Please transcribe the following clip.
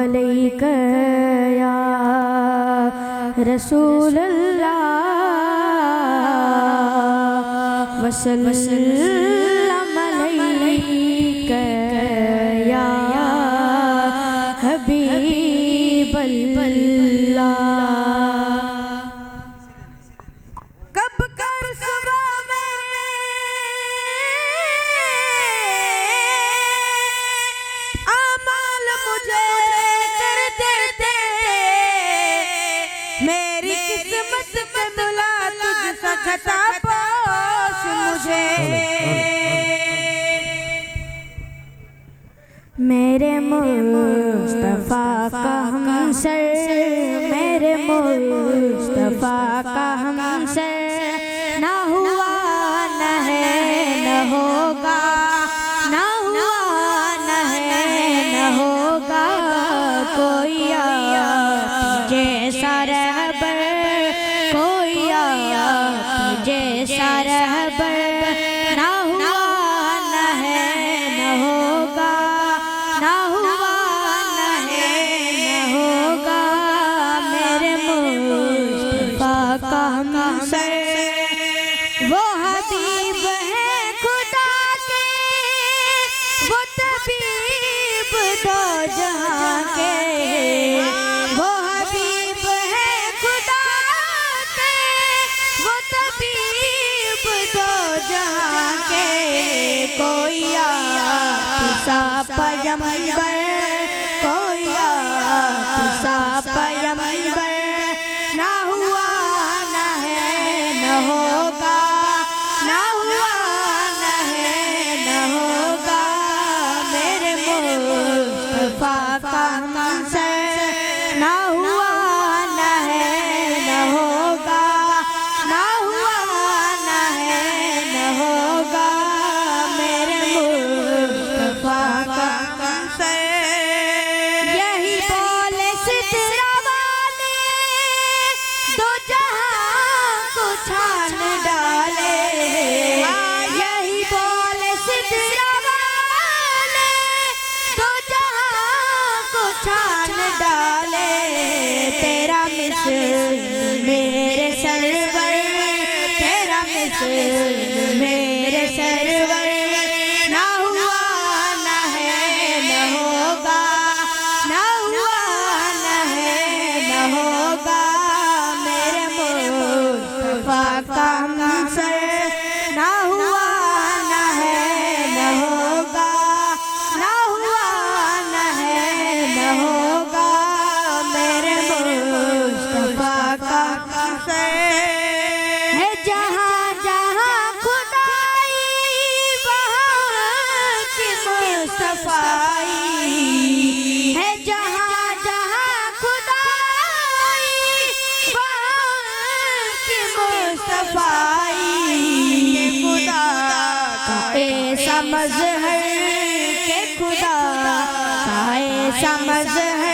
علیک یا رسول اللہ وسلم علیک یا حبیب اللہ۔ کب کر صبح میں اعمال مجھے کر دیتے، میری قسمت پہ ملا تجھ سا خطا پوش مجھے، میرے مصطفیٰ کا ہمسر، میرے مصطفیٰ کا ہمسر نہ ہوا نہ ہے نہ ہوگا، نہ ہوا نہ ہے نہ ہوگا کوئی آپ جیسا رہبر، کوئی آپ جیسا رہبر نہ ہوا نہ ہے نہ ہوگا، نہ ہوا نہ ہے نہ ہوگا میرے مصطفیٰ کا ہمسر۔ وہ حبیب ہے خدا کے، وہ طبیب دو جہاں کے، وہ حبیب ہے خدا کے، وہ طبیب دو جہاں کے، کوئی آپ سا پیغمبر، کوئی آپ سا پیغمبر نہ ہوا نہ ہے نہ ہوگا، نہ ہوا نہ ہے نہ ہوگا میرے مصطفیٰ کا ہمسر، نہ ہوا نہ ہے نہ ہوگا، نہ ہوا نہ ہے نہ ہوگا میرے مصطفیٰ کا ہمسر۔ یہی بولے سترہ والے دو جہاں کو چھان ڈالے، یہی بولے سترہ والے دو جہاں کو چھان ڈالے، تیرا مثل میرے سرور، تیرا مثل میرے سرور نہ ہوا نہ ہے نہ ہوگا، نہ ہوا نہ ہے نہ ہوگا میرے مصطفیٰ کا ہمسر، نہ ہوا نہ ہے نہ ہوگا، نہ ہوا نہ ہے نہ ہوگا میرے مصطفیٰ کا ہمسر۔ ہے جہاں جہاں خدائی وہاں کی مصطفیٰ، ہے جہاں جہاں خدائی وہاں کی مصطفیٰ، خدا کا ایسا مظہر کہ خدا کا ایسا مظہر